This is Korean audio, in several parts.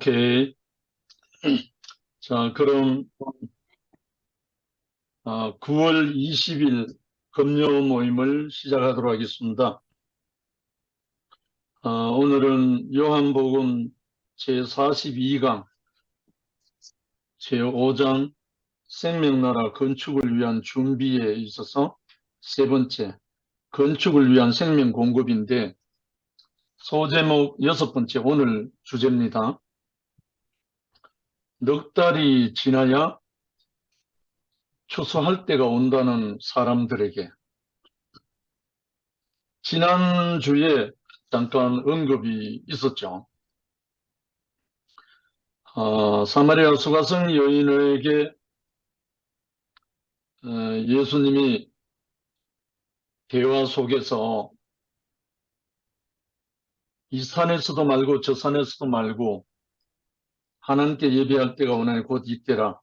오케이. 자, 그럼 9월 20일 금요 모임을 시작하도록 하겠습니다. 오늘은 요한복음 제42강 제5장 생명나라 건축을 위한 준비에 있어서 세 번째, 건축을 위한 생명 공급인데 소제목 여섯 번째 오늘 주제입니다. 넉 달이 지나야 추수할 때가 온다는 사람들에게. 지난주에 잠깐 언급이 있었죠. 사마리아 수가성 여인에게 예수님이 대화 속에서 이 산에서도 말고 저 산에서도 말고 하나님께 예배할 때가 오나니 곧 이때라.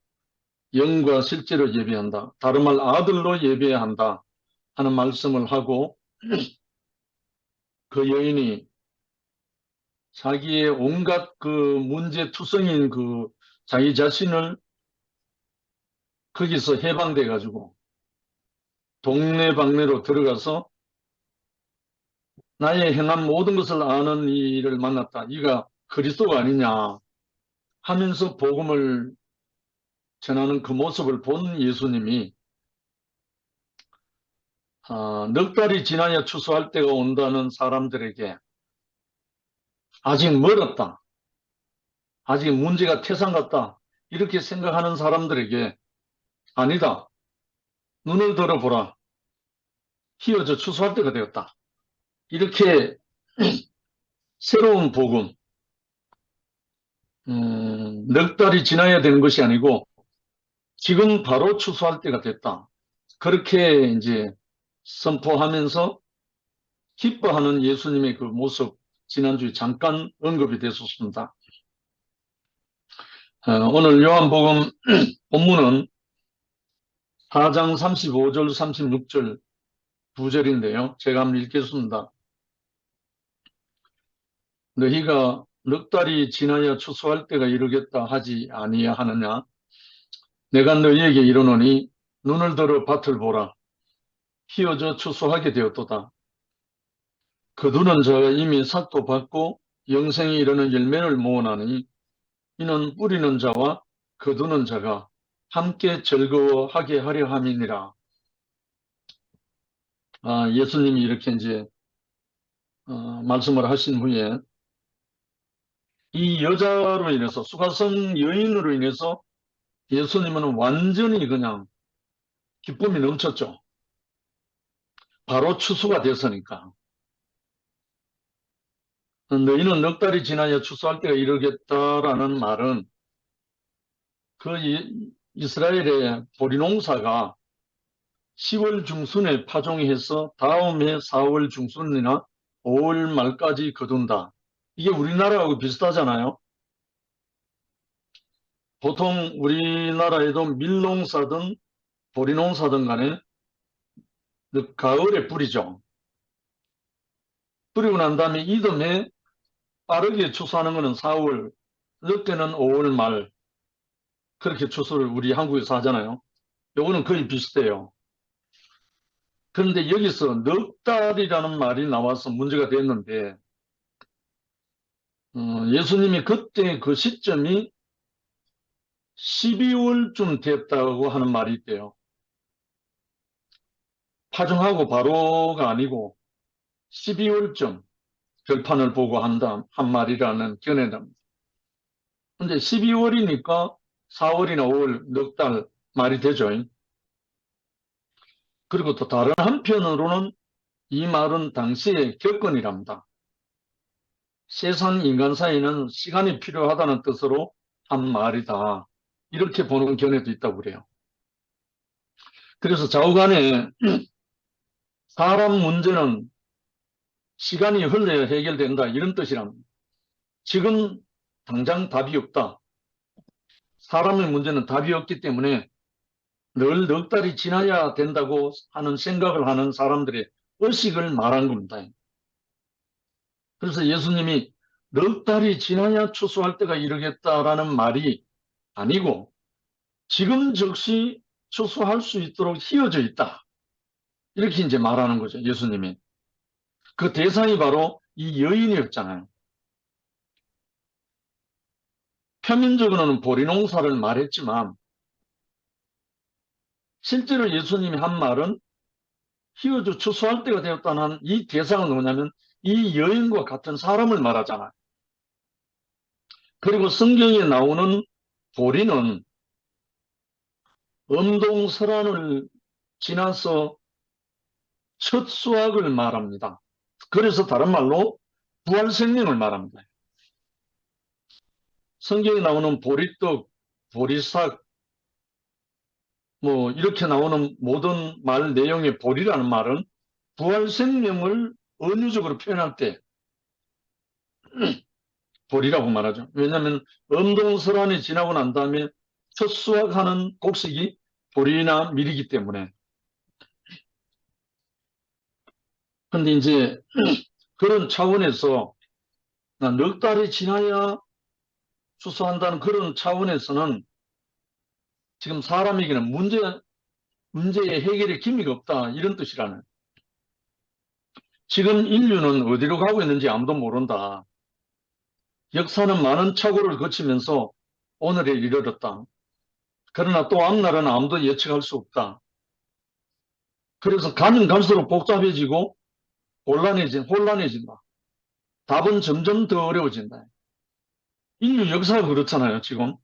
영과 실제로 예배한다. 다른 말 아들로 예배해야 한다 하는 말씀을 하고 그 여인이 자기의 온갖 그 문제투성인 그 자기 자신을 거기서 해방돼 가지고 동네방네로 들어가서 나의 행한 모든 것을 아는 이를 만났다. 이가 그리스도가 아니냐 하면서 복음을 전하는 그 모습을 본 예수님이 넉 달이 지나야 추수할 때가 온다는 사람들에게 아직 멀었다. 아직 문제가 태산 같다. 이렇게 생각하는 사람들에게 아니다. 눈을 들어보라. 희어져 추수할 때가 되었다. 이렇게 새로운 복음, 넉 달이 지나야 되는 것이 아니고 지금 바로 추수할 때가 됐다. 그렇게 이제 선포하면서 기뻐하는 예수님의 그 모습 지난주에 잠깐 언급이 됐었습니다. 오늘 요한복음 본문은 4장 35절 36절 2절인데요. 제가 한번 읽겠습니다. 너희가 넉 달이 지나야 추수할 때가 이르겠다 하지 아니하느냐. 내가 너희에게 이르노니 눈을 들어 밭을 보라. 피어져 추수하게 되었도다. 거두는 자가 이미 삭도 받고 영생에 이르는 열매를 모으나니 이는 뿌리는 자와 거두는 자가 함께 즐거워하게 하려 함이니라. 예수님이 이렇게 이제 말씀을 하신 후에 이 여자로 인해서 수가성 여인으로 인해서 예수님은 완전히 그냥 기쁨이 넘쳤죠. 바로 추수가 됐으니까. 너희는 넉 달이 지나야 추수할 때가 이르겠다라는 말은 그 이스라엘의 보리농사가 10월 중순에 파종해서 다음 해 4월 중순이나 5월 말까지 거둔다. 이게 우리나라하고 비슷하잖아요. 보통 우리나라에도 밀농사든 보리농사든 간에 가을에 뿌리죠. 뿌리고 난 다음에 이듬해 빠르게 추수하는 것은 4월, 늦게는 5월 말 그렇게 추수를 우리 한국에서 하잖아요. 요거는 거의 비슷해요. 그런데 여기서 넉 달이라는 말이 나와서 문제가 됐는데 예수님이 그때 그 시점이 12월쯤 됐다고 하는 말이 있대요. 파종하고 바로가 아니고 12월쯤 결판을 보고 한 말이라는 견해랍니다. 근데 12월이니까 4월이나 5월 넉 달 말이 되죠. 그리고 또 다른 한편으로는 이 말은 당시의 격언이랍니다. 세상 인간 사이는 시간이 필요하다는 뜻으로 한 말이다. 이렇게 보는 견해도 있다고 그래요. 그래서 좌우간에 사람 문제는 시간이 흘러야 해결된다 이런 뜻이랍니다. 지금 당장 답이 없다. 사람의 문제는 답이 없기 때문에 늘 넉 달이 지나야 된다고 하는 생각을 하는 사람들의 의식을 말한 겁니다. 그래서 예수님이 넉 달이 지나야 추수할 때가 이르겠다라는 말이 아니고 지금 즉시 추수할 수 있도록 휘어져 있다. 이렇게 이제 말하는 거죠. 예수님이. 그 대상이 바로 이 여인이었잖아요. 표면적으로는 보리농사를 말했지만 실제로 예수님이 한 말은 휘어져 추수할 때가 되었다는 이 대상은 뭐냐면 이 여인과 같은 사람을 말하잖아요. 그리고 성경에 나오는 보리는 엄동설한을 지나서 첫 수확을 말합니다. 그래서 다른 말로 부활생명을 말합니다. 성경에 나오는 보리떡, 보리삭, 뭐 이렇게 나오는 모든 말 내용의 보리라는 말은 부활생명을 은유적으로 표현할 때 보리라고 말하죠. 왜냐하면 엄동설한이 지나고 난 다음에 첫 수확하는 곡식이 보리나 밀이기 때문에. 근데 이제 그런 차원에서 넉 달이 지나야 추수한다는 그런 차원에서는 지금 사람에게는 문제의 해결의 기미가 없다. 이런 뜻이라는. 지금 인류는 어디로 가고 있는지 아무도 모른다. 역사는 많은 착오를 거치면서 오늘에 이르렀다. 그러나 또 앞날은 아무도 예측할 수 없다. 그래서 가면 갈수록 복잡해지고 혼란해진다. 답은 점점 더 어려워진다. 인류 역사가 그렇잖아요, 지금.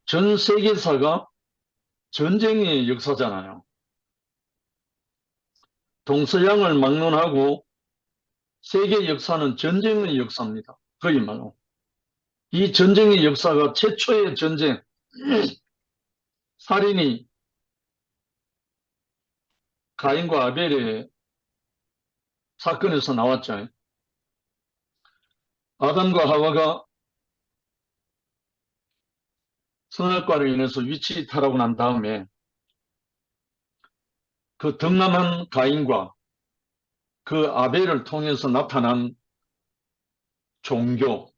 전 세계사가 전쟁의 역사잖아요. 동서양을 막론하고 세계 역사는 전쟁의 역사입니다. 거의 말로. 이 전쟁의 역사가 최초의 전쟁, 살인이 가인과 아벨의 사건에서 나왔죠. 아담과 하와가 선악과로 인해서 위치 이탈하고 난 다음에 그 덕남한 가인과 그 아벨을 통해서 나타난 종교.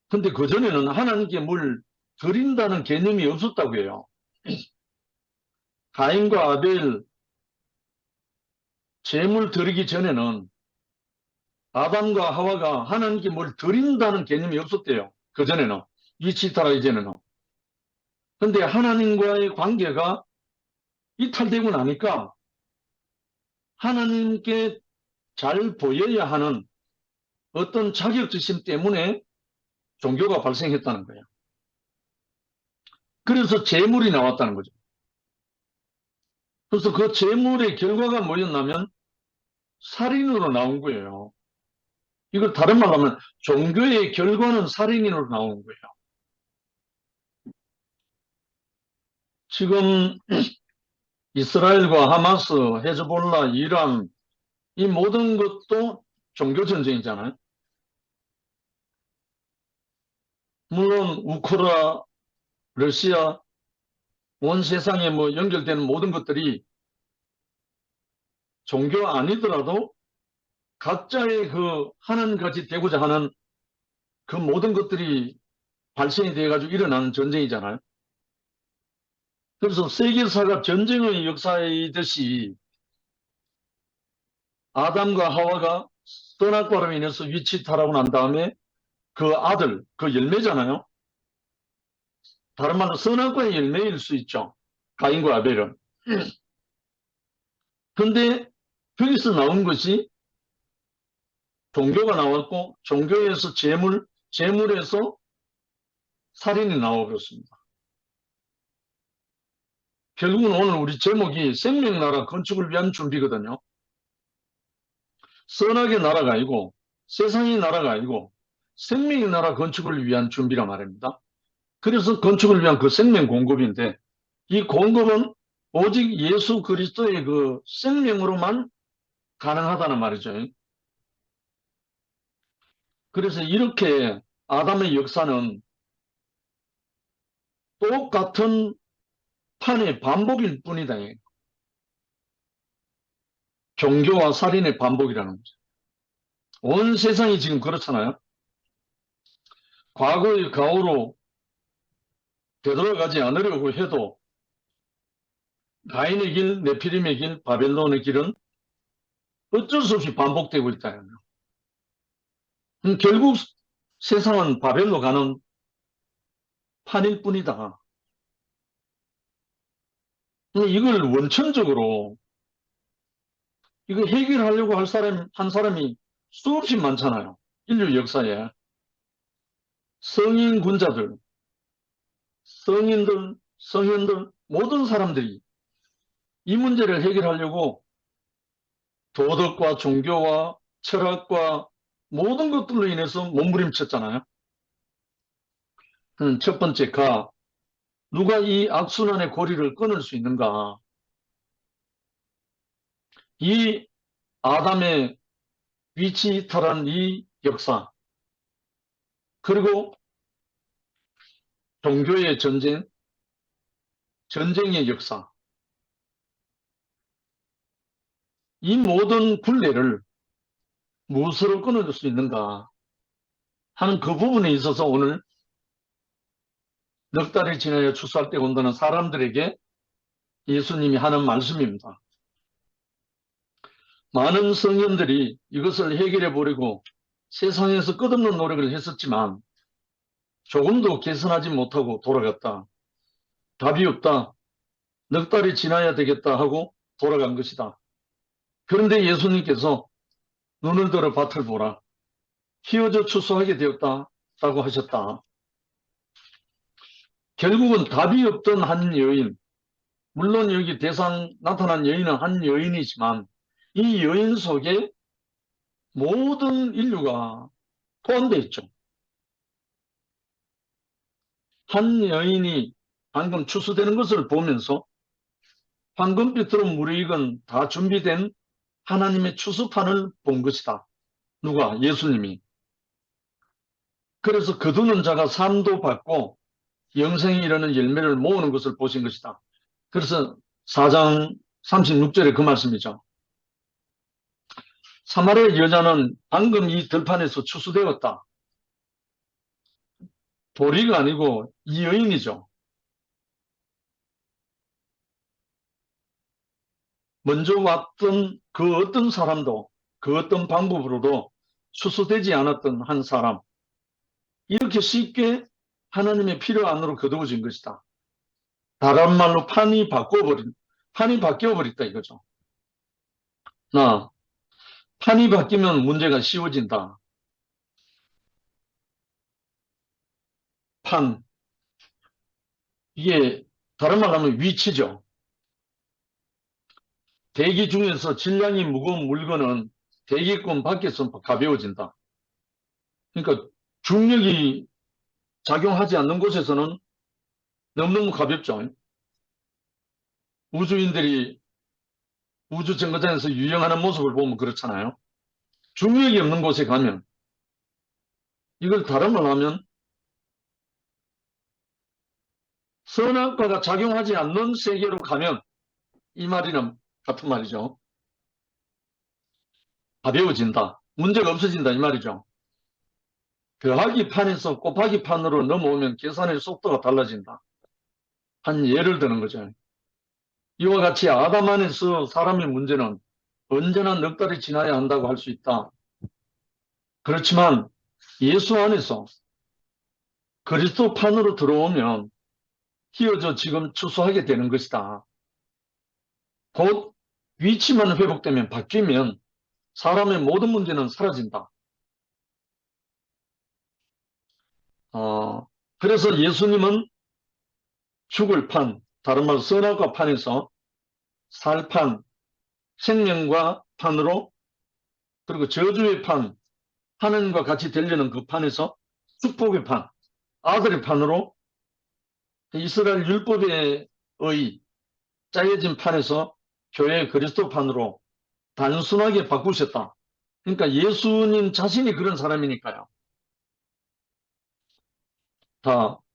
근데 그전에는 하나님께 뭘 드린다는 개념이 없었다고 해요. 가인과 아벨 제물 드리기 전에는 아담과 하와가 하나님께 뭘 드린다는 개념이 없었대요. 그전에는. 위치 이탈하기 전에는. 근데 하나님과의 관계가 이탈되고 나니까 하나님께 잘 보여야 하는 어떤 자격지심 때문에 종교가 발생했다는 거예요. 그래서 재물이 나왔다는 거죠. 그래서 그 재물의 결과가 뭐였냐면 살인으로 나온 거예요. 이걸 다른 말로 하면 종교의 결과는 살인으로 나온 거예요. 지금 이스라엘과 하마스, 헤즈볼라, 이란 이 모든 것도 종교 전쟁이잖아요. 물론 우크라, 러시아, 온 세상에 뭐 연결되는 모든 것들이 종교 아니더라도 각자의 그 하나님같이 되고자 하는 그 모든 것들이 발생이 돼가지고 일어나는 전쟁이잖아요. 그래서 세계사가 전쟁의 역사이듯이 아담과 하와가 선악과로 인해서 위치탈하고 난 다음에 그 아들, 그 열매잖아요. 다른 말로 선악과의 열매일 수 있죠. 가인과 아벨은. 근데 거기서 나온 것이 종교가 나왔고 종교에서 재물에서 살인이 나와버렸습니다. 결국은 오늘 우리 제목이 생명나라 건축을 위한 준비거든요. 선악의 나라가 아니고 세상의 나라가 아니고 생명의 나라 건축을 위한 준비란 말입니다. 그래서 건축을 위한 그 생명 공급인데 이 공급은 오직 예수 그리스도의 그 생명으로만 가능하다는 말이죠. 그래서 이렇게 아담의 역사는 똑같은 판의 반복일 뿐이다. 종교와 살인의 반복이라는 거죠. 온 세상이 지금 그렇잖아요. 과거의 가오로 되돌아가지 않으려고 해도 가인의 길, 네피림의 길, 바벨론의 길은 어쩔 수 없이 반복되고 있다. 결국 세상은 바벨로 가는 판일 뿐이다. 이걸 원천적으로 이거 해결하려고 한 사람이 수없이 많잖아요. 인류 역사에. 성인 군자들, 성인들, 성현들, 모든 사람들이 이 문제를 해결하려고 도덕과 종교와 철학과 모든 것들로 인해서 몸부림쳤잖아요. 첫 번째 누가 이 악순환의 고리를 끊을 수 있는가? 이 아담의 위치 이탈한 이 역사, 그리고 종교의 전쟁, 전쟁의 역사, 이 모든 굴레를 무엇으로 끊어줄 수 있는가 하는 그 부분에 있어서 오늘 넉 달이 지나야 추수할 때 온다는 사람들에게 예수님이 하는 말씀입니다. 많은 성현들이 이것을 해결해 보려고 세상에서 끝없는 노력을 했었지만 조금도 개선하지 못하고 돌아갔다. 답이 없다. 넉 달이 지나야 되겠다 하고 돌아간 것이다. 그런데 예수님께서 눈을 들어 밭을 보라. 키워져 추수하게 되었다라고 하셨다. 결국은 답이 없던 한 여인, 물론 여기 대상 나타난 여인은 한 여인이지만 이 여인 속에 모든 인류가 포함되어 있죠. 한 여인이 방금 추수되는 것을 보면서 황금빛으로 무르익은 다 준비된 하나님의 추수판을 본 것이다. 누가? 예수님이. 그래서 거두는 자가 삶도 받고 영생에 이르는 열매를 모으는 것을 보신 것이다. 그래서 4장 36절에 그 말씀이죠. 사마리아 여자는 방금 이 들판에서 추수되었다. 도리가 아니고 이 여인이죠. 먼저 왔던 그 어떤 사람도 그 어떤 방법으로도 추수되지 않았던 한 사람. 이렇게 쉽게 하나님의 필요 안으로 거두어진 것이다. 다른 말로 판이 바뀌어버렸다 이거죠. 판이 바뀌면 문제가 쉬워진다. 판. 이게 다른 말로 하면 위치죠. 대기 중에서 질량이 무거운 물건은 대기권 밖에서 가벼워진다. 그러니까 중력이 작용하지 않는 곳에서는 너무너무 가볍죠. 우주인들이 우주 정거장에서 유영하는 모습을 보면 그렇잖아요. 중력이 없는 곳에 가면 이걸 다른 말로 하면 선악과가 작용하지 않는 세계로 가면 이 말이랑 같은 말이죠. 가벼워진다. 문제가 없어진다 이 말이죠. 더하기 판에서 곱하기 판으로 넘어오면 계산의 속도가 달라진다. 한 예를 드는 거죠. 이와 같이 아담 안에서 사람의 문제는 언제나 넉 달이 지나야 한다고 할 수 있다. 그렇지만 예수 안에서 그리스도판으로 들어오면 휘어져 지금 추수하게 되는 것이다. 곧 위치만 회복되면 바뀌면 사람의 모든 문제는 사라진다. 그래서 예수님은 죽을 판, 다른 말로 선악과 판에서 살판, 생명과 판으로, 그리고 저주의 판, 하나님과 같이 되려는 그 판에서 축복의 판, 아들의 판으로 이스라엘 율법의 짜여진 판에서 교회 그리스도 판으로 단순하게 바꾸셨다. 그러니까 예수님 자신이 그런 사람이니까요.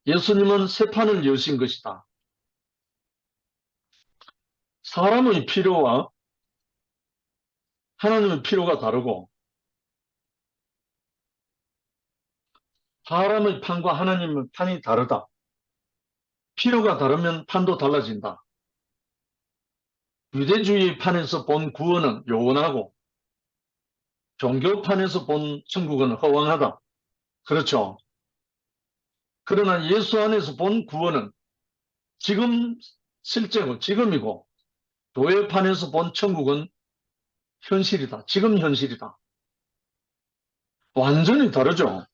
예수님은 새 판을 여신 것이다. 사람의 필요와 하나님의 필요가 다르고 사람의 판과 하나님의 판이 다르다. 필요가 다르면 판도 달라진다. 유대주의 판에서 본 구원은 요원하고 종교판에서 본 천국은 허망하다. 그렇죠. 그러나 예수 안에서 본 구원은 지금 실제고 지금이고 교회판에서 본 천국은 현실이다. 지금 현실이다. 완전히 다르죠.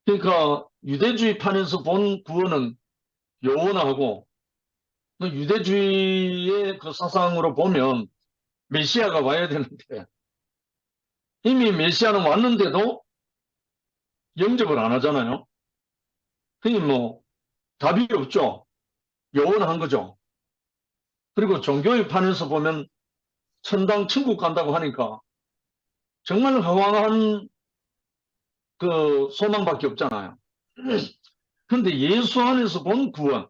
그러니까 유대주의 판에서 본 구원은 요원하고 유대주의의 그 사상으로 보면 메시아가 와야 되는데 이미 메시아는 왔는데도 영접을 안 하잖아요. 그게 뭐 답이 없죠. 요원한 거죠. 그리고 종교의 판에서 보면 천당 천국 간다고 하니까 정말 허황한 그 소망밖에 없잖아요. 근데 예수 안에서 본 구원,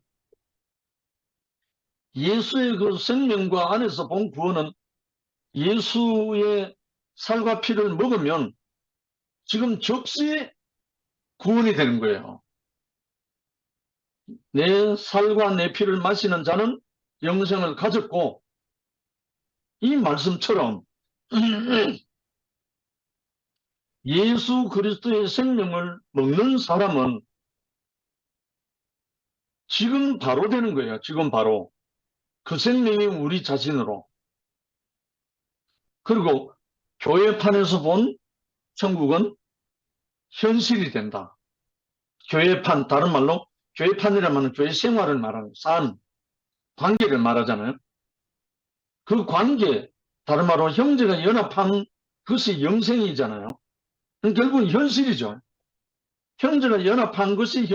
예수의 그 생명과 안에서 본 구원은 예수의 살과 피를 먹으면 지금 즉시 구원이 되는 거예요. 내 살과 내 피를 마시는 자는 영생을 가졌고 이 말씀처럼 예수 그리스도의 생명을 먹는 사람은 지금 바로 되는 거예요. 지금 바로. 그 생명이 우리 자신으로. 그리고 교회판에서 본 천국은 현실이 된다. 교회판, 다른 말로 교회판이라면 교회 생활을 말하는 삶, 관계를 말하잖아요. 그 관계, 다른 말로 형제가 연합한 것이 영생이잖아요. 결국은 현실이죠. 형제가 연합한 것이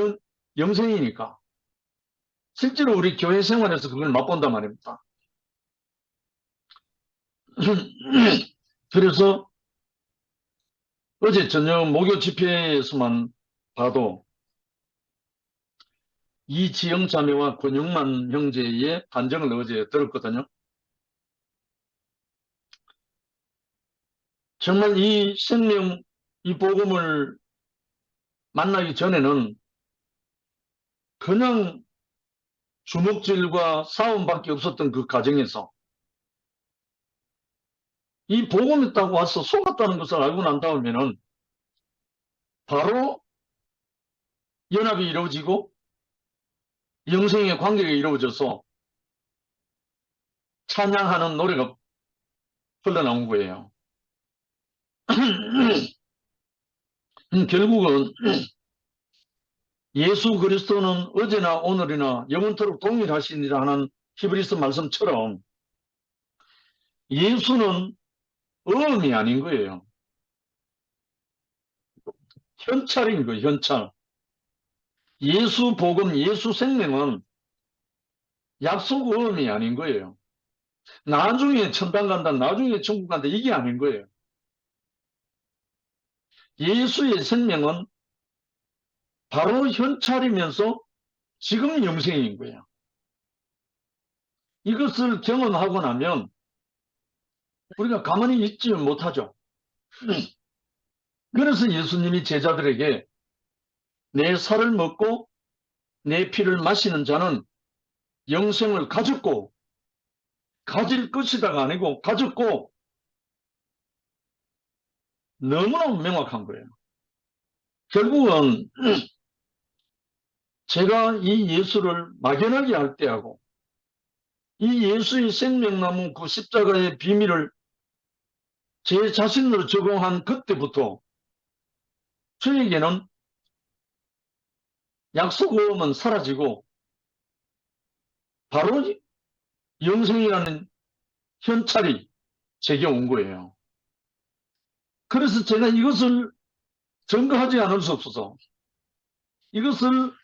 영생이니까. 실제로 우리 교회 생활에서 그걸 맛본단 말입니다. 그래서 어제 저녁 목요 집회에서만 봐도 이지영 자매와 권영만 형제의 간증을 어제 들었거든요. 정말 이 생명, 이 복음을 만나기 전에는 그냥 주먹질과 싸움밖에 없었던 그 가정에서 이 복음이 있다고 와서 속았다는 것을 알고 난 다음에는 바로 연합이 이루어지고 영생의 관계가 이루어져서 찬양하는 노래가 흘러나온 거예요. 결국은 예수 그리스도는 어제나 오늘이나 영원토록 동일하시니라 하는 히브리서 말씀처럼 예수는 어음이 아닌 거예요. 현찰인 거예요. 현찰. 예수 복음, 예수 생명은 약속 어음이 아닌 거예요. 나중에 천당 간다, 나중에 천국 간다, 이게 아닌 거예요. 예수의 생명은 바로 현찰이면서 지금 영생인 거예요. 이것을 경험하고 나면 우리가 가만히 있지 못하죠. 그래서 예수님이 제자들에게 내 살을 먹고 내 피를 마시는 자는 영생을 가졌고 가질 것이다가 아니고 가졌고 너무나 명확한 거예요. 결국은 제가 이 예수를 막연하게 할 때하고 이 예수의 생명나무 그 십자가의 비밀을 제 자신으로 적용한 그때부터 저에게는 약속어음은 사라지고 바로 영생이라는 현찰이 제게 온 거예요. 그래서 제가 이것을 증거하지 않을 수 없어서 이것을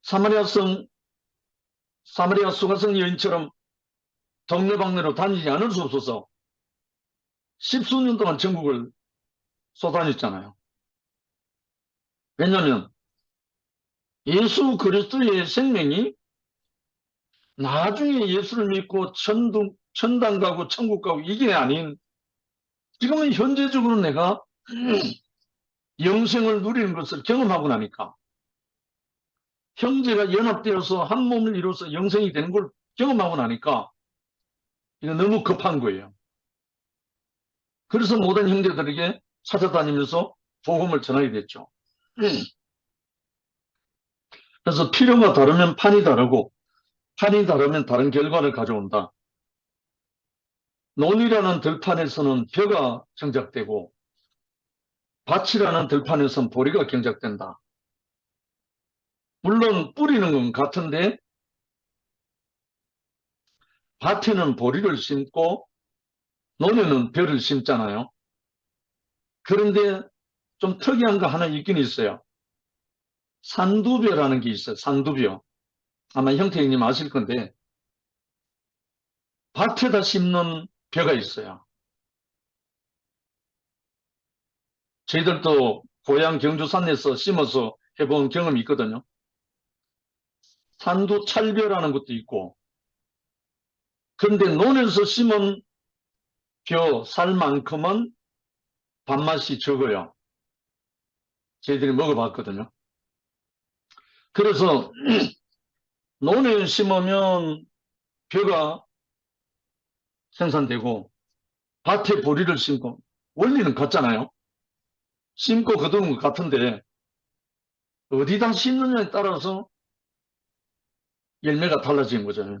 사마리아 수가성 여인처럼 동네방네로 다니지 않을 수 없어서 십수년 동안 전국을 쏘다녔잖아요. 왜냐하면 예수 그리스도의 생명이 나중에 예수를 믿고 천당 가고 천국 가고 이게 아닌 지금은 현재적으로 내가 영생을 누리는 것을 경험하고 나니까 형제가 연합되어서 한 몸을 이루어서 영생이 되는 걸 경험하고 나니까 이거 너무 급한 거예요. 그래서 모든 형제들에게 찾아다니면서 복음을 전하게 됐죠. 그래서 필요가 다르면 판이 다르고 판이 다르면 다른 결과를 가져온다. 논이라는 들판에서는 벼가 경작되고 밭이라는 들판에서는 보리가 경작된다. 물론 뿌리는 건 같은데 밭에는 보리를 심고 논에는 벼를 심잖아요. 그런데 좀 특이한 거 하나 있긴 있어요. 산두벼라는 게 있어요. 산두벼. 아마 형태형님 아실 건데 밭에다 심는 벼가 있어요. 저희들도 고향 경주 산에서 심어서 해본 경험이 있거든요. 산두찰벼라는 것도 있고 그런데 논에서 심은 벼 살만큼은 밥맛이 적어요. 저희들이 먹어봤거든요. 그래서 논에 심으면 벼가 생산되고 밭에 보리를 심고 원리는 같잖아요. 심고 거두는 것 같은데 어디다 심느냐에 따라서 열매가 달라지는 거죠.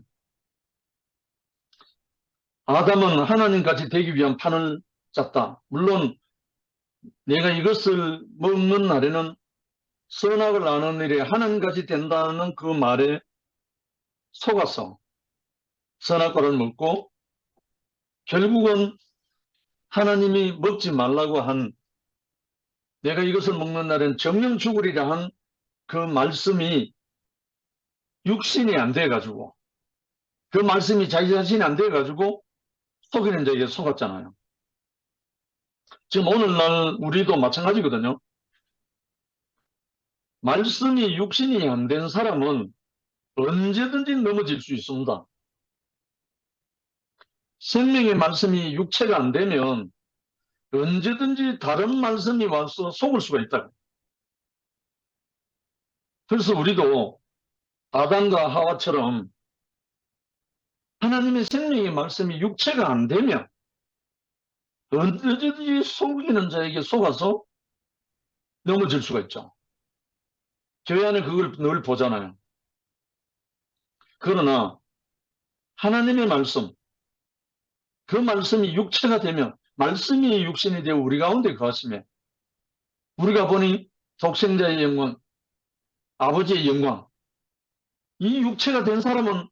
아담은 하나님같이 되기 위한 판을 짰다. 물론 내가 이것을 먹는 날에는 선악을 아는 일에 하나님같이 된다는 그 말에 속아서 선악과를 먹고 결국은 하나님이 먹지 말라고 한 내가 이것을 먹는 날엔 정령 죽으리라 한 그 말씀이 육신이 안 돼가지고 그 말씀이 자기 자신이 안 돼가지고 속이는 자에게 속았잖아요. 지금 오늘날 우리도 마찬가지거든요. 말씀이 육신이 안 된 사람은 언제든지 넘어질 수 있습니다. 생명의 말씀이 육체가 안 되면 언제든지 다른 말씀이 와서 속을 수가 있다. 그래서 우리도 아담과 하와처럼 하나님의 생명의 말씀이 육체가 안 되면 언제든지 속이는 자에게 속아서 넘어질 수가 있죠. 교회 안에 그걸 늘 보잖아요. 그러나 하나님의 말씀, 그 말씀이 육체가 되면 말씀이 육신이 되어 우리 가운데 거하시며 우리가 보니 독생자의 영광, 아버지의 영광, 이 육체가 된 사람은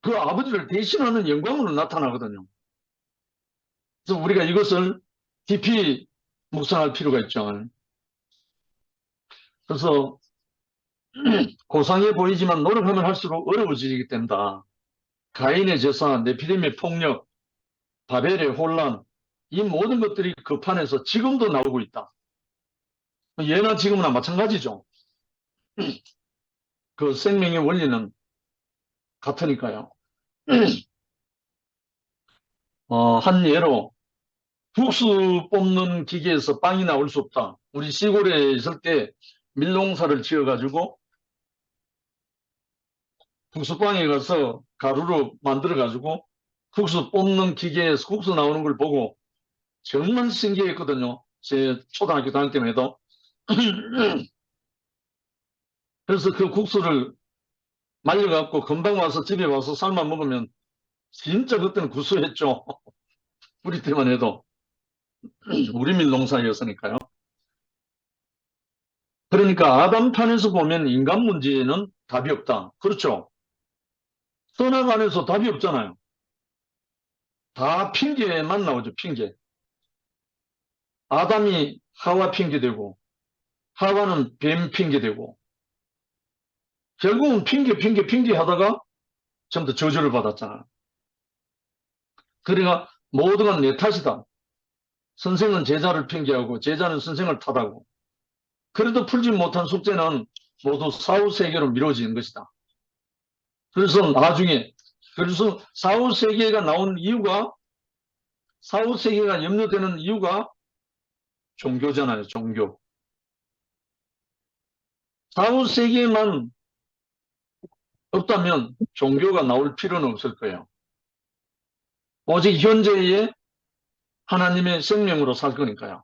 그 아버지를 대신하는 영광으로 나타나거든요. 그래서 우리가 이것을 깊이 묵상할 필요가 있죠. 그래서 고상해 보이지만 노력하면 할수록 어려워지게 된다. 가인의 제사, 네피림의 폭력, 바벨의 혼란, 이 모든 것들이 그 판에서 지금도 나오고 있다. 예나 지금이나 마찬가지죠. 그 생명의 원리는 같으니까요. 한 예로 국수 뽑는 기계에서 빵이 나올 수 없다. 우리 시골에 있을 때 밀농사를 지어가지고 국수빵에 가서 가루로 만들어가지고 국수 뽑는 기계에서 국수 나오는 걸 보고 정말 신기했거든요. 제 초등학교 다닐 때만 해도. 그래서 그 국수를 말려갖고 금방 와서 집에 와서 삶아 먹으면 진짜 그때는 구수했죠. 우리 때만 해도. 우리 밀농사였으니까요. 그러니까 아담판에서 보면 인간 문제에는 답이 없다. 그렇죠. 선악 안에서 답이 없잖아요. 다 핑계만 나오죠. 핑계. 아담이 하와 핑계되고 하와는 뱀 핑계되고 결국은 핑계 하다가 전부 다 저주를 받았잖아요. 그러니까 모두가 내 탓이다. 선생은 제자를 핑계하고 제자는 선생을 탓하고 그래도 풀지 못한 숙제는 모두 사후세계로 미뤄지는 것이다. 그래서 나중에 그래서 사후세계가 나온 이유가 사후세계가 염려되는 이유가 종교잖아요, 종교. 사후세계만 없다면 종교가 나올 필요는 없을 거예요. 오직 현재의 하나님의 생명으로 살 거니까요.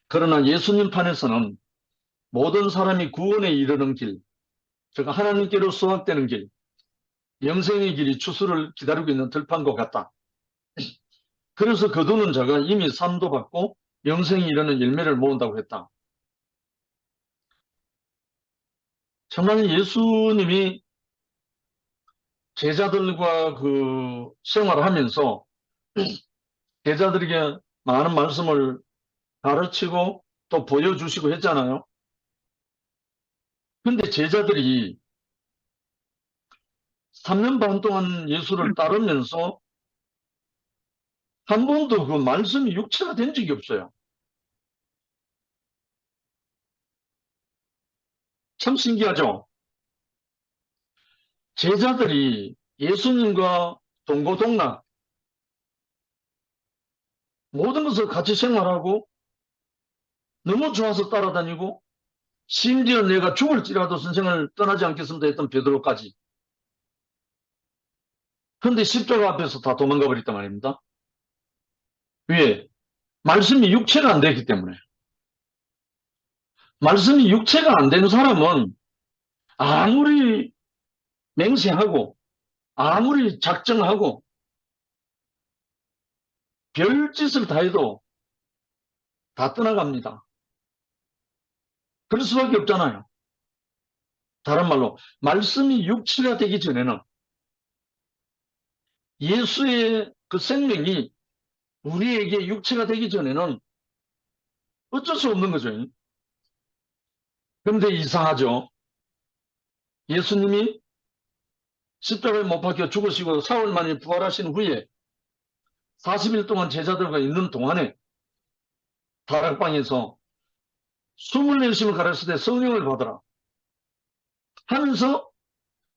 그러나 예수님 판에서는 모든 사람이 구원에 이르는 길, 즉 하나님께로 수확되는 길, 영생의 길이 추수를 기다리고 있는 들판과 같다. 그래서 거두는 자가 이미 삶도 받고 영생이 이르는 열매를 모은다고 했다. 정말 예수님이 제자들과 그 생활을 하면서 제자들에게 많은 말씀을 가르치고 또 보여주시고 했잖아요. 근데 제자들이 3년 반 동안 예수를 따르면서 한 번도 그 말씀이 육체가 된 적이 없어요. 참 신기하죠? 제자들이 예수님과 동고동락 모든 것을 같이 생활하고 너무 좋아서 따라다니고 심지어 내가 죽을지라도 선생을 떠나지 않겠습니다 했던 베드로까지. 그런데 십자가 앞에서 다 도망가 버렸단 말입니다. 왜? 말씀이 육체가 안 되기 때문에. 말씀이 육체가 안 되는 사람은 아무리 맹세하고 아무리 작정하고 별짓을 다 해도 다 떠나갑니다. 그럴 수밖에 없잖아요. 다른 말로 말씀이 육체가 되기 전에는 예수의 그 생명이 우리에게 육체가 되기 전에는 어쩔 수 없는 거죠. 그런데 이상하죠. 예수님이 십자가에 못 박혀 죽으시고 사흘 만에 부활하신 후에 40일 동안 제자들과 있는 동안에 다락방에서 숨을 내쉬며 가르치되 성령을 받으라 하면서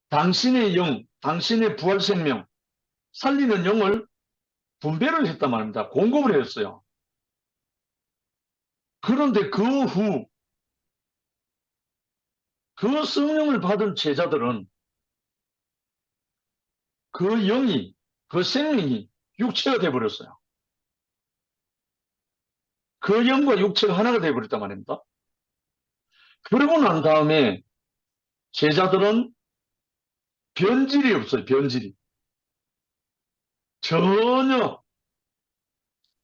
당신의 영, 당신의 부활 생명, 살리는 영을 분배를 했단 말입니다. 공급을 했어요. 그런데 그 후 그 성령을 받은 제자들은 그 영이, 그 생명이 육체가 되어버렸어요. 그 영과 육체가 하나가 되어버렸단 말입니다. 그러고 난 다음에 제자들은 변질이 없어요. 변질이. 전혀.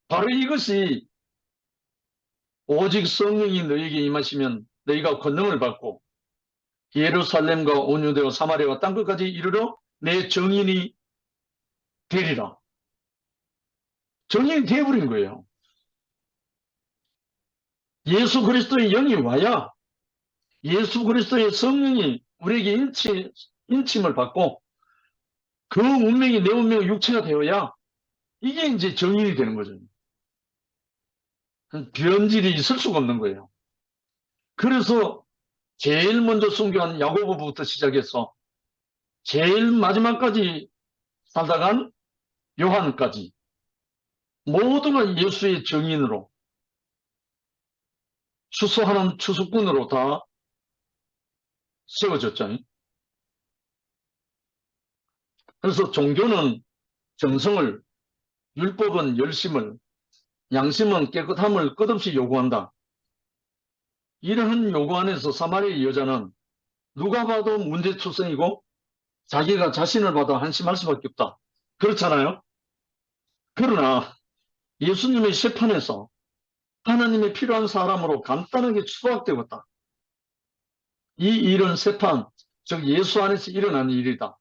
바로 이것이 오직 성령이 너희에게 임하시면 너희가 권능을 받고 예루살렘과 온 유대와 사마리아와 땅끝까지 이르러 내 증인이 되리라. 증인이 되어버린 거예요. 예수 그리스도의 영이 와야 예수 그리스도의 성령이 우리에게 인침을 받고 그 운명이 내 운명의 육체가 되어야 이게 이제 증인이 되는 거죠. 변질이 있을 수가 없는 거예요. 그래서 제일 먼저 순교한 야고보부터 시작해서 제일 마지막까지 살다간 요한까지 모두가 예수의 증인으로 추수하는 추수꾼으로 다 세워졌죠. 그래서 종교는 정성을, 율법은 열심을, 양심은 깨끗함을 끝없이 요구한다. 이러한 요구 안에서 사마리아 여자는 누가 봐도 문제투성이고 자기가 자신을 봐도 한심할 수밖에 없다. 그렇잖아요. 그러나 예수님의 시판에서 하나님의 필요한 사람으로 간단하게 추락되었다. 이 일은 세판, 즉 예수 안에서 일어난 일이다.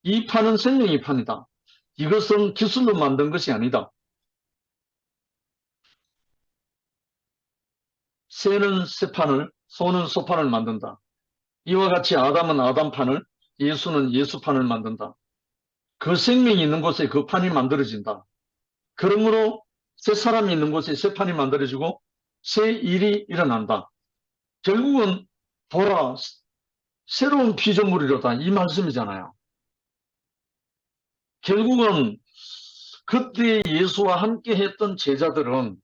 이 판은 생명의 판이다. 이것은 기술로 만든 것이 아니다. 새는 새판을, 소는 소판을 만든다. 이와 같이 아담은 아담판을, 예수는 예수판을 만든다. 그 생명이 있는 곳에 그 판이 만들어진다. 그러므로 새 사람이 있는 곳에 새 판이 만들어지고 새 일이 일어난다. 결국은 보라, 새로운 피조물이로다 이 말씀이잖아요. 결국은 그때 예수와 함께 했던 제자들은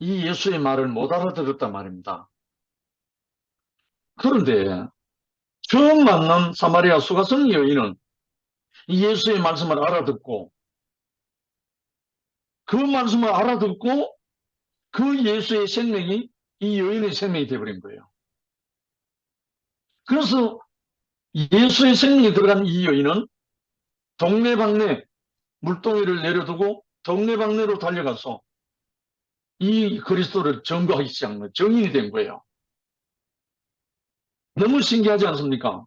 이 예수의 말을 못 알아들었단 말입니다. 그런데 처음 만난 사마리아 수가성 여인은 이 예수의 말씀을 알아듣고 그 말씀을 알아듣고 그 예수의 생명이 이 여인의 생명이 되어버린 거예요. 그래서 예수의 생명이 들어간 이 여인은 동네방네 물동이를 내려두고 동네방네로 달려가서 이 그리스도를 전거하기 시작한 거예요. 정인이 된 거예요. 너무 신기하지 않습니까?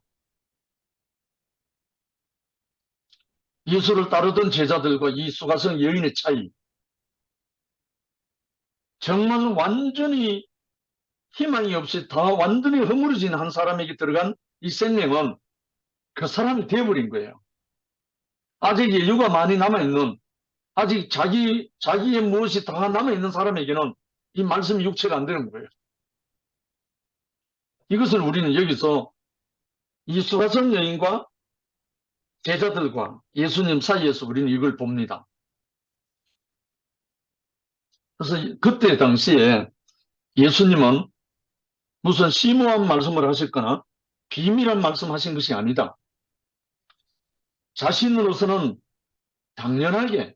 예수를 따르던 제자들과 이 수가성 여인의 차이. 정말 완전히 희망이 없이 다 완전히 허물어진 한 사람에게 들어간 이 생명은 그 사람이 되어버린 거예요. 아직 여유가 많이 남아있는, 아직 자기의 무엇이 다 남아있는 사람에게는 이 말씀이 육체가 안 되는 거예요. 이것을 우리는 여기서 이 수가성 여인과 제자들과 예수님 사이에서 우리는 이걸 봅니다. 그래서 그때 당시에 예수님은 무슨 심오한 말씀을 하셨거나 비밀한 말씀하신 것이 아니다. 자신으로서는 당연하게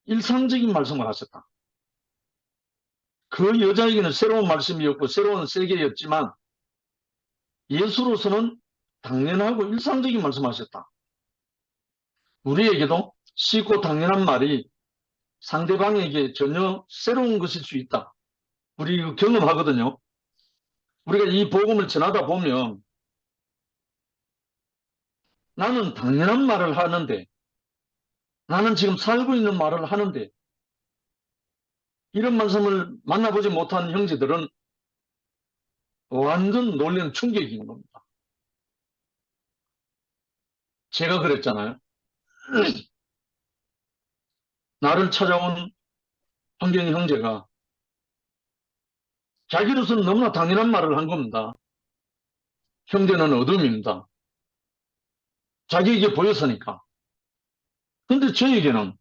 일상적인 말씀을 하셨다. 그 여자에게는 새로운 말씀이었고 새로운 세계였지만 예수로서는 당연하고 일상적인 말씀하셨다. 우리에게도 쉽고 당연한 말이 상대방에게 전혀 새로운 것일 수 있다. 우리 이거 경험하거든요. 우리가 이 복음을 전하다 보면 나는 당연한 말을 하는데, 나는 지금 살고 있는 말을 하는데, 이런 말씀을 만나보지 못한 형제들은 완전 놀라는 충격인 겁니다. 제가 그랬잖아요. 나를 찾아온 황경희 형제가 자기로서는 너무나 당연한 말을 한 겁니다. 형제는 어둠입니다. 자기에게 보였으니까. 근데 저에게는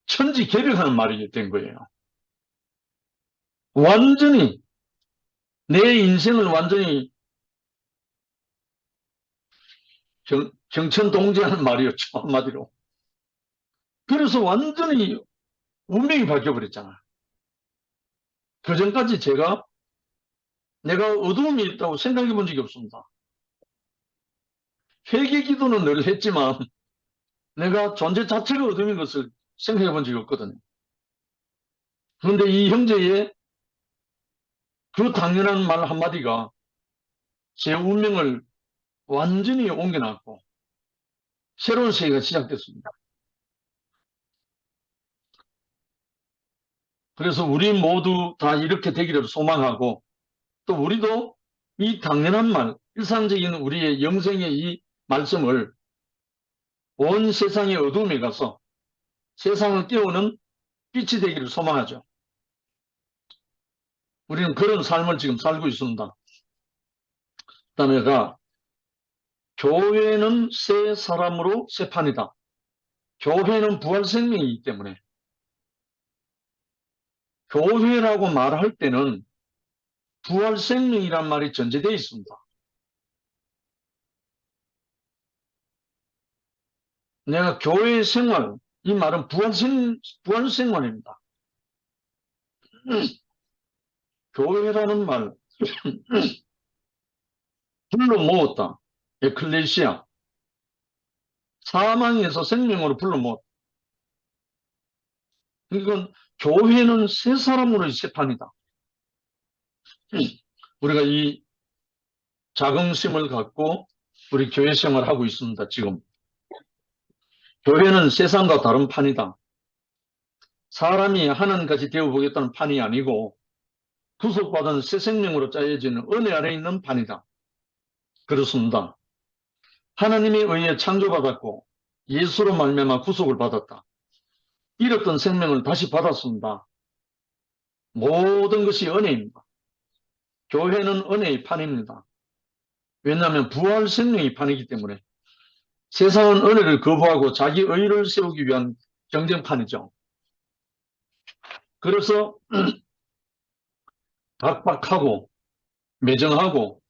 천지개벽하는 말이 된 거예요. 완전히 내 인생을 완전히 정천동지하는 말이었죠. 한마디로. 그래서 완전히 운명이 바뀌어버렸잖아요. 그전까지 내가 어두움이 있다고 생각해 본 적이 없습니다. 회개 기도는 늘 했지만 내가 존재 자체가 어둠인 것을 생각해 본 적이 없거든요. 그런데 이 형제의 그 당연한 말 한마디가 제 운명을 완전히 옮겨놨고 새로운 세계가 시작됐습니다. 그래서 우리 모두 다 이렇게 되기를 소망하고 또 우리도 이 당연한 말, 일상적인 우리의 영생의 이 말씀을 온 세상의 어둠에 가서 세상을 깨우는 빛이 되기를 소망하죠. 우리는 그런 삶을 지금 살고 있습니다. 그다음에가 교회는 새 사람으로 새 판이다. 교회는 부활 생명이기 때문에 교회라고 말할 때는 부활 생명이란 말이 전제되어 있습니다. 내가 교회 생활, 이 말은 부활 생활입니다. 교회라는 말, 불러 모았다. 에클레시아. 사망에서 생명으로 불러 모았다. 이건 교회는 새 사람으로의 새 판이다. 우리가 이 자긍심을 갖고 우리 교회 생활을 하고 있습니다. 지금. 교회는 세상과 다른 판이다. 사람이 하나님까지 되어보겠다는 판이 아니고 구속받은 새 생명으로 짜여지는 은혜 아래 있는 판이다. 그렇습니다. 하나님에 의해 창조받았고 예수로 말미암아 구속을 받았다. 잃었던 생명을 다시 받았습니다. 모든 것이 은혜입니다. 교회는 은혜의 판입니다. 왜냐하면 부활 생명이 판이기 때문에. 세상은 은혜를 거부하고 자기 의를 세우기 위한 경쟁판이죠. 그래서 박박하고 매정하고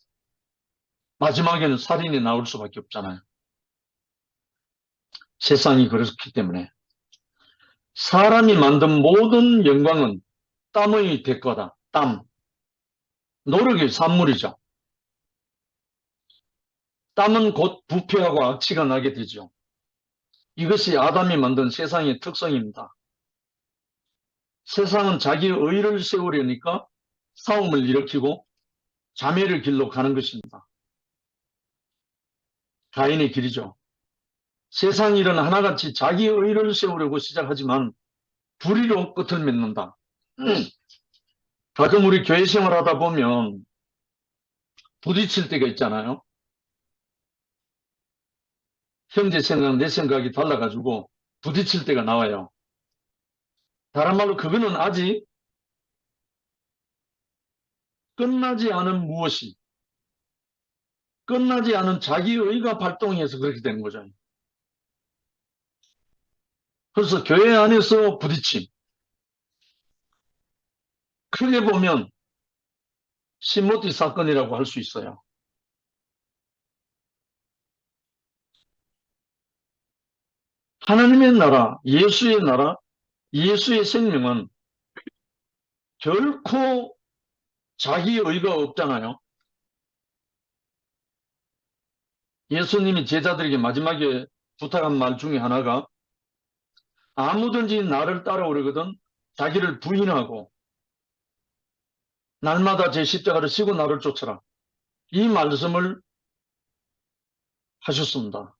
마지막에는 살인이 나올 수밖에 없잖아요. 세상이 그렇기 때문에. 사람이 만든 모든 영광은 땀의 대가다. 땀. 노력의 산물이죠. 땀은 곧 부패하고 악취가 나게 되죠. 이것이 아담이 만든 세상의 특성입니다. 세상은 자기 의를 세우려니까 싸움을 일으키고 자매를 길로 가는 것입니다. 가인의 길이죠. 세상 일은 하나같이 자기 의를 세우려고 시작하지만 불의로 끝을 맺는다. 가끔 우리 교회 생활하다 보면 부딪힐 때가 있잖아요. 형제 생각, 내 생각이 달라가지고 부딪힐 때가 나와요. 다른 말로 그거는 아직 끝나지 않은 무엇이, 끝나지 않은 자기의가 발동해서 그렇게 되는 거죠. 그래서 교회 안에서 부딪힘. 크게 보면 시모티 사건이라고 할 수 있어요. 하나님의 나라, 예수의 생명은 결코 자기의가 없잖아요. 예수님이 제자들에게 마지막에 부탁한 말 중에 하나가 아무든지 나를 따라오려거든 자기를 부인하고 날마다 제 십자가를 지고 나를 쫓아라. 이 말씀을 하셨습니다.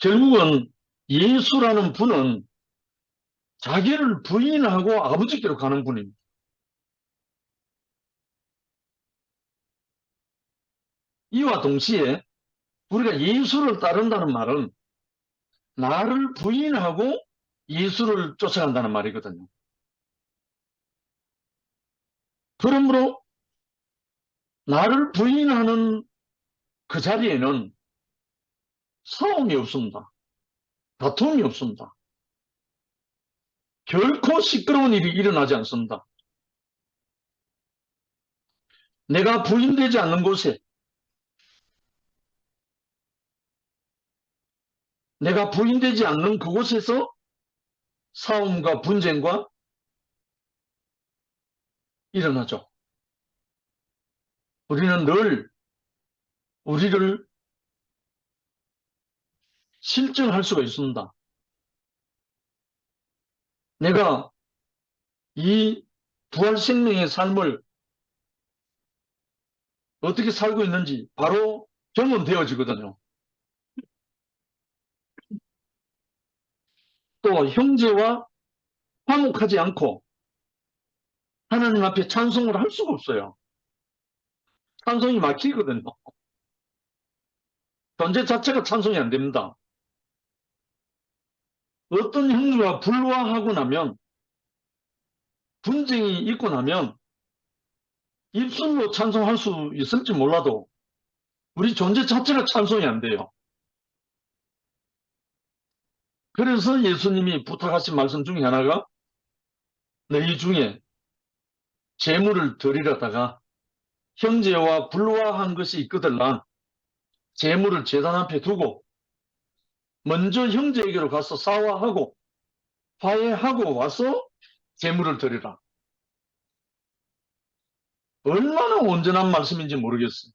결국은 예수라는 분은 자기를 부인하고 아버지께로 가는 분입니다. 이와 동시에 우리가 예수를 따른다는 말은 나를 부인하고 예수를 쫓아간다는 말이거든요. 그러므로 나를 부인하는 그 자리에는 싸움이 없습니다. 다툼이 없습니다. 결코 시끄러운 일이 일어나지 않습니다. 내가 부인되지 않는 곳에, 내가 부인되지 않는 그곳에서 싸움과 분쟁과 일어나죠. 우리는 늘 우리를 실증할 수가 있습니다. 내가 이 부활 생명의 삶을 어떻게 살고 있는지 바로 경험되어지거든요. 또 형제와 화목하지 않고 하나님 앞에 찬송을 할 수가 없어요. 찬송이 막히거든요. 존재 자체가 찬송이 안 됩니다. 어떤 형제가 불화하고 나면, 분쟁이 있고 나면 입술로 찬송할 수 있을지 몰라도 우리 존재 자체가 찬송이 안 돼요. 그래서 예수님이 부탁하신 말씀 중에 하나가 너희 중에 재물을 드리려다가 형제와 불화한 것이 있거들란 재물을 제단 앞에 두고 먼저 형제에게로 가서 사화하고 화해하고 와서 재물을 드리라. 얼마나 온전한 말씀인지 모르겠어요.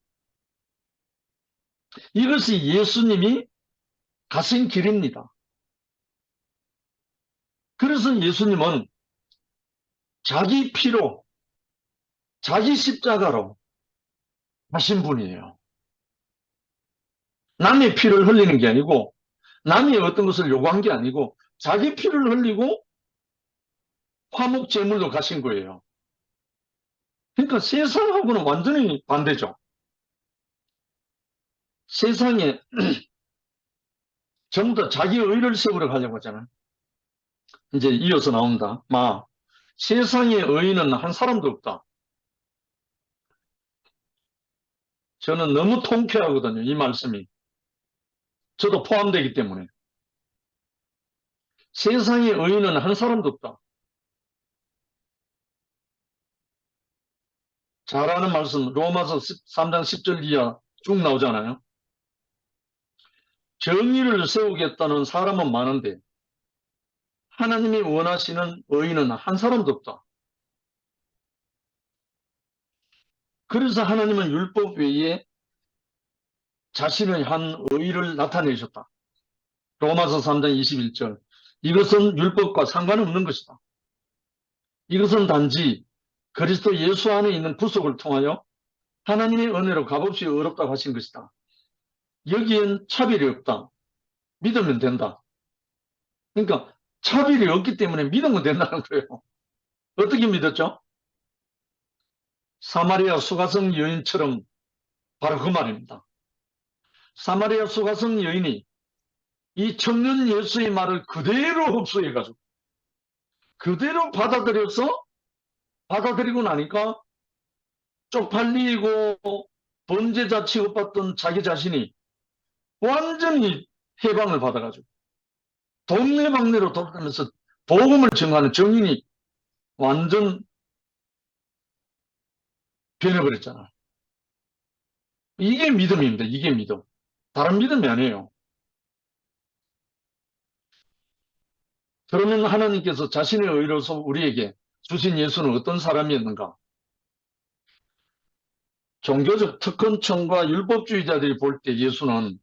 이것이 예수님이 가신 길입니다. 그래서 예수님은 자기 피로, 자기 십자가로 하신 분이에요. 남의 피를 흘리는 게 아니고, 남이 어떤 것을 요구한 게 아니고, 자기 피를 흘리고 화목 제물로 가신 거예요. 그러니까 세상하고는 완전히 반대죠. 세상에 전부 다 자기 의를 세우려 하려고 하잖아요. 이제 이어서 나온다. 세상의 의인은 한 사람도 없다. 저는 너무 통쾌하거든요. 이 말씀이. 저도 포함되기 때문에. 세상에 의인은 한 사람도 없다. 잘 아는 말씀 로마서 3장 10절 이하 쭉 나오잖아요. 정의를 세우겠다는 사람은 많은데 하나님이 원하시는 의인은 한 사람도 없다. 그래서 하나님은 율법 외에 자신의 한 의의를 나타내셨다. 로마서 3장 21절. 이것은 율법과 상관없는 것이다. 이것은 단지 그리스도 예수 안에 있는 구속을 통하여 하나님의 은혜로 값없이 의롭다고 하신 것이다. 여기엔 차별이 없다. 믿으면 된다. 그러니까 차별이 없기 때문에 믿으면 된다는 거예요. 어떻게 믿었죠? 사마리아 수가성 여인처럼 바로 그 말입니다. 사마리아 수가성 여인이 이 청년 예수의 말을 그대로 흡수해가지고 그대로 받아들이고 나니까 쪽팔리고 범죄자 취급받던 자기 자신이 완전히 해방을 받아가지고 동네방네로 돌아다니면서 복음을 전하는 정인이 완전 변해버렸잖아. 이게 믿음입니다. 이게 믿음. 다른 믿음이 아니에요. 그러면 하나님께서 자신의 의로서 우리에게 주신 예수는 어떤 사람이었는가? 종교적 특권층과 율법주의자들이 볼 때 예수는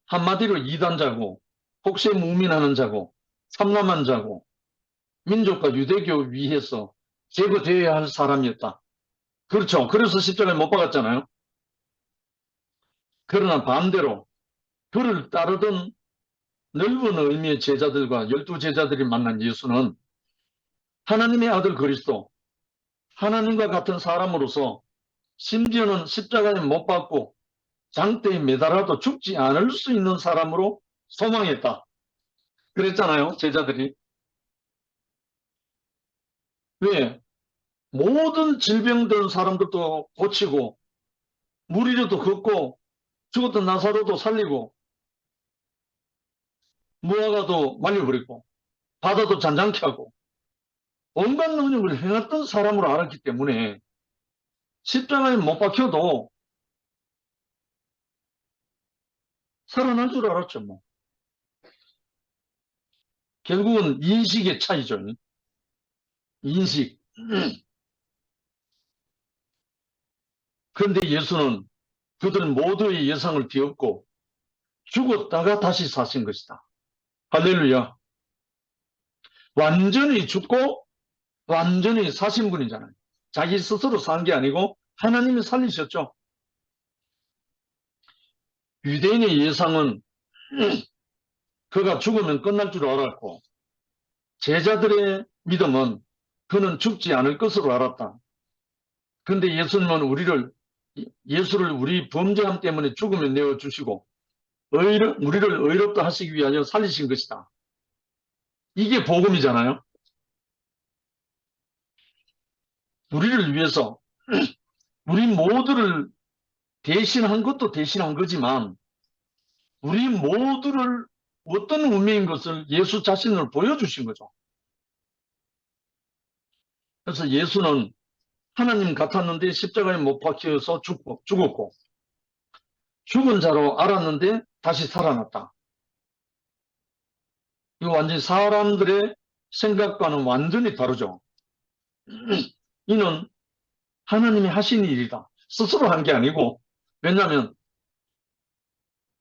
한마디로 이단자고 혹세무민하는 자고 참남한 자고 민족과 유대교 위에서 제거되어야 할 사람이었다. 그렇죠. 그래서 십자가에 못 박았잖아요. 그러나 반대로 그를 따르던 넓은 의미의 제자들과 12제자들이 만난 예수는 하나님의 아들 그리스도, 하나님과 같은 사람으로서 심지어는 십자가에 못 박고 장대에 매달아도 죽지 않을 수 있는 사람으로 소망했다. 그랬잖아요, 제자들이. 왜? 모든 질병든 사람들도 고치고 무리로도 걷고 죽었던 나사로도 살리고 무화과도 말려버리고 바다도 잔잔케 하고 온갖 능력을 행했던 사람으로 알았기 때문에 십자가에 못 박혀도 살아날 줄 알았죠. 뭐. 결국은 인식의 차이죠. 인식. 그런데 예수는 그들 모두의 예상을 뒤엎고 죽었다가 다시 사신 것이다. 할렐루야. 완전히 죽고 완전히 사신 분이잖아요. 자기 스스로 산 게 아니고 하나님이 살리셨죠. 유대인의 예상은 그가 죽으면 끝날 줄 알았고 제자들의 믿음은 그는 죽지 않을 것으로 알았다. 그런데 예수님은 예수를 우리 범죄함 때문에 죽음에 내어주시고 우리를 의롭다 하시기 위하여 살리신 것이다. 이게 복음이잖아요. 우리를 위해서 우리 모두를 대신한 것도 대신한 거지만 우리 모두를 어떤 운명인 것을 예수 자신을 보여주신 거죠. 그래서 예수는 하나님 같았는데 십자가에 못 박혀서 죽었고 죽은 자로 알았는데 다시 살아났다. 이거 완전히 사람들의 생각과는 완전히 다르죠. 이는 하나님이 하신 일이다. 스스로 한 게 아니고 왜냐하면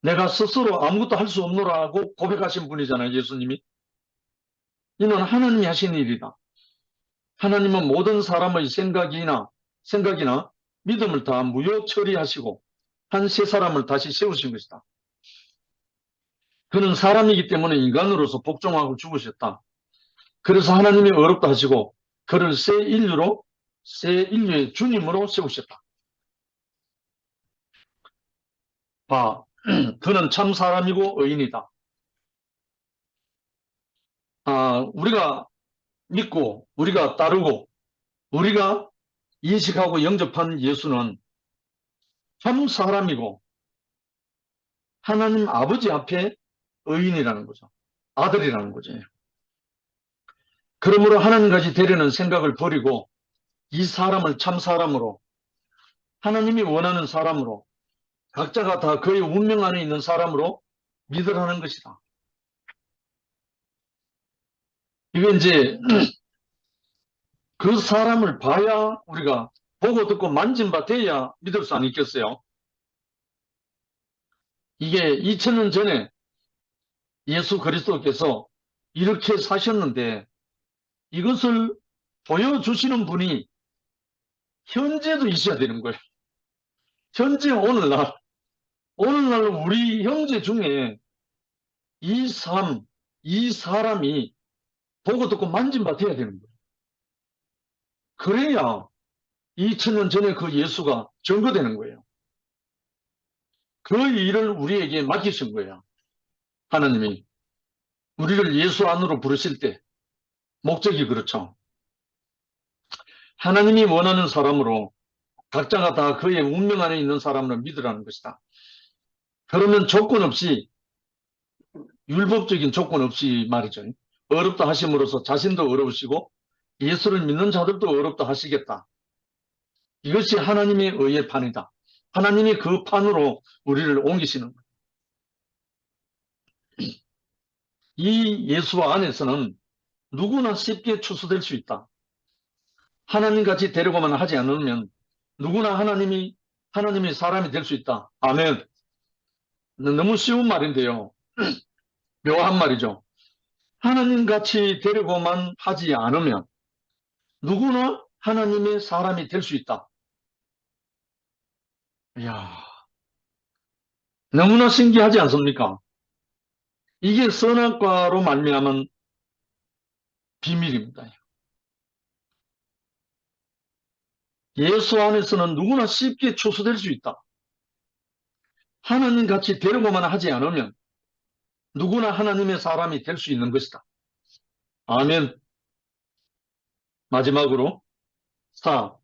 내가 스스로 아무것도 할 수 없노라고 고백하신 분이잖아요. 예수님이. 이는 하나님이 하신 일이다. 하나님은 모든 사람의 생각이나 믿음을 다 무효 처리하시고 한 세 사람을 다시 세우신 것이다. 그는 사람이기 때문에 인간으로서 복종하고 죽으셨다. 그래서 하나님이 어렵다 하시고 그를 새 인류의 주님으로 세우셨다. 봐, 그는 참 사람이고 의인이다. 우리가 믿고 우리가 따르고 우리가 인식하고 영접한 예수는 참 사람이고 하나님 아버지 앞에 의인이라는 거죠. 아들이라는 거죠. 그러므로 하나님까지 되려는 생각을 버리고 이 사람을 참 사람으로, 하나님이 원하는 사람으로, 각자가 다 그의 운명 안에 있는 사람으로 믿으라는 것이다. 이게 이제 그 사람을 봐야 우리가 보고 듣고 만진 바 돼야 믿을 수 안 있겠어요. 이게 2000년 전에 예수 그리스도께서 이렇게 사셨는데 이것을 보여주시는 분이 현재도 있어야 되는 거예요. 현재 오늘날 우리 형제 중에 이 삶, 이 사람이 보고 듣고 만진 바 돼야 되는 거예요. 그래야 2000년 전에 그 예수가 증거되는 거예요. 그 일을 우리에게 맡기신 거예요. 하나님이 우리를 예수 안으로 부르실 때 목적이 그렇죠. 하나님이 원하는 사람으로 각자가 다 그의 운명 안에 있는 사람으로 믿으라는 것이다. 그러면 조건 없이, 율법적인 조건 없이 말이죠. 어렵다 하심으로써 자신도 어려우시고 예수를 믿는 자들도 어렵다 하시겠다. 이것이 하나님의 의의 판이다. 하나님이 그 판으로 우리를 옮기시는 거예요. 이 예수 안에서는 누구나 쉽게 추수될 수 있다. 하나님같이 되려고만 하지 않으면 누구나 하나님이 사람이 될 수 있다. 아멘. 너무 쉬운 말인데요. 묘한 말이죠. 하나님같이 되려고만 하지 않으면 누구나 하나님의 사람이 될 수 있다. 이야, 너무나 신기하지 않습니까? 이게 선악과로 말미암은 비밀입니다. 예수 안에서는 누구나 쉽게 추수될 수 있다. 하나님같이 되려고만 하지 않으면 누구나 하나님의 사람이 될 수 있는 것이다. 아멘. 마지막으로 4.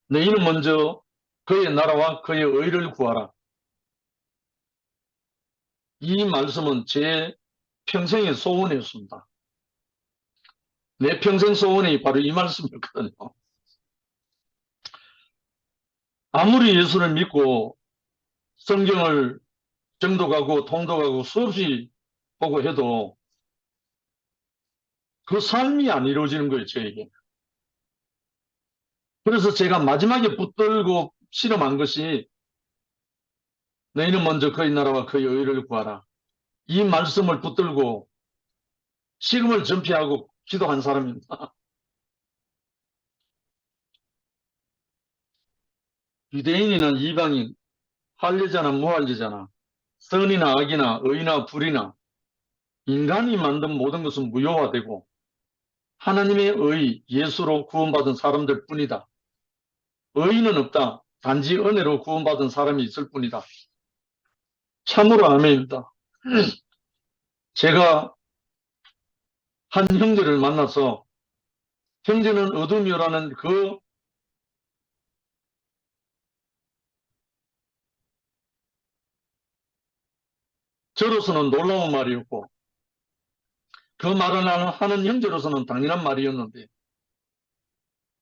너희는 먼저 그의 나라와 그의 의를 구하라. 이 말씀은 제 평생의 소원이었습니다. 내 평생 소원이 바로 이 말씀이었거든요. 아무리 예수를 믿고 성경을 정독하고 통독하고 수없이 보고 해도 그 삶이 안 이루어지는 거예요, 저에게. 그래서 제가 마지막에 붙들고 실험한 것이 너희는 먼저 그의 나라와 그의 의를 구하라. 이 말씀을 붙들고 식음을 전폐하고 기도한 사람입니다. 유대인이나 이방인, 할례자나 무할례자나, 선이나 악이나 의나 불이나 인간이 만든 모든 것은 무효화되고 하나님의 의, 예수로 구원받은 사람들 뿐이다. 의인은 없다. 단지 은혜로 구원받은 사람이 있을 뿐이다. 참으로 아멘입니다. 제가 한 형제를 만나서 형제는 어둠이라는 그 저로서는 놀라운 말이었고 그 말을 하는 형제로서는 당연한 말이었는데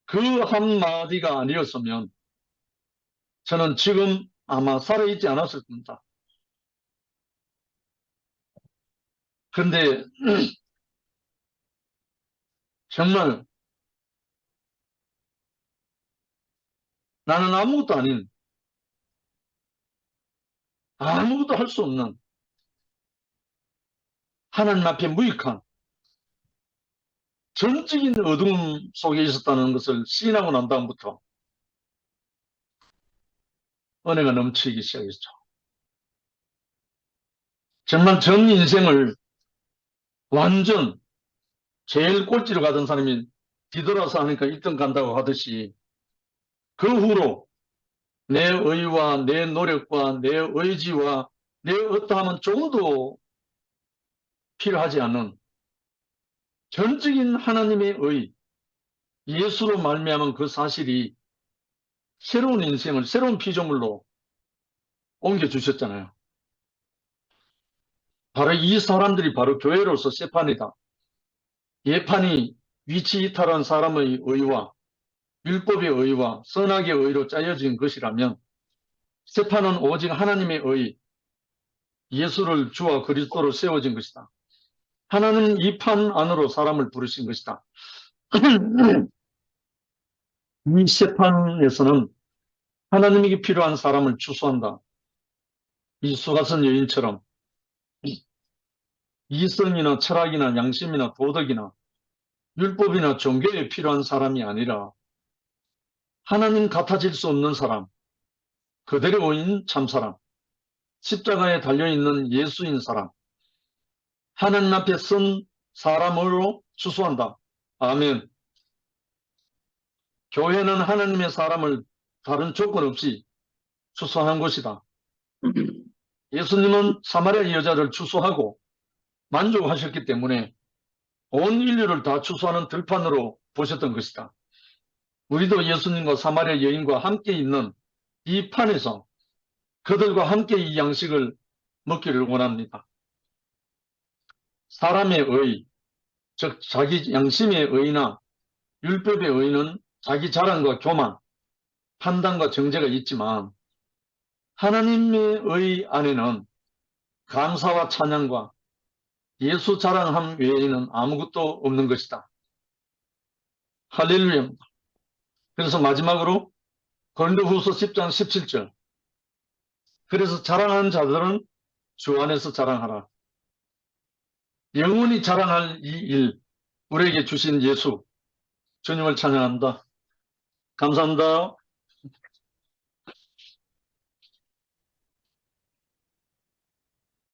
그 한마디가 아니었으면 저는 지금 아마 살아있지 않았을 겁니다. 그런데 정말 나는 아무것도 아닌, 아무것도 할 수 없는 하나님 앞에 무익한 전적인 어둠 속에 있었다는 것을 시인하고 난 다음부터 은혜가 넘치기 시작했죠. 정말 전 인생을 완전 제일 꼴찌로 가던 사람이 뒤돌아서 하니까 1등 간다고 하듯이 그 후로 내 의와 내 노력과 내 의지와 내 어떠함은 조금도 필요하지 않은 전적인 하나님의 의, 예수로 말미암은 그 사실이 새로운 인생을 새로운 피조물로 옮겨주셨잖아요. 바로 이 사람들이 바로 교회로서 세판이다. 예판이 위치 이탈한 사람의 의와 율법의 의와 선악의 의로 짜여진 것이라면 세판은 오직 하나님의 의, 예수를 주와 그리스도로 세워진 것이다. 하나님은 이 판 안으로 사람을 부르신 것이다. 이 세판에서는 하나님에게 필요한 사람을 추수한다. 이 수가성 여인처럼 이성이나 철학이나 양심이나 도덕이나 율법이나 종교에 필요한 사람이 아니라 하나님 같아질 수 없는 사람, 그대로인 참사람, 십자가에 달려있는 예수인 사람, 하나님 앞에 선 사람으로 추수한다. 아멘. 교회는 하나님의 사람을 다른 조건 없이 추수하는 곳이다. 예수님은 사마리아 여자를 추수하고 만족하셨기 때문에 온 인류를 다 추수하는 들판으로 보셨던 것이다. 우리도 예수님과 사마리아 여인과 함께 있는 이 판에서 그들과 함께 이 양식을 먹기를 원합니다. 사람의 의, 즉 자기 양심의 의나 율법의 의는 자기 자랑과 교만, 판단과 정죄가 있지만 하나님의 의 안에는 감사와 찬양과 예수 자랑함 외에는 아무것도 없는 것이다. 할렐루야입니다. 그래서 마지막으로 고린도후서 10장 17절. 그래서 자랑하는 자들은 주 안에서 자랑하라. 영원히 자랑할 이 일, 우리에게 주신 예수, 주님을 찬양합니다. 감사합니다.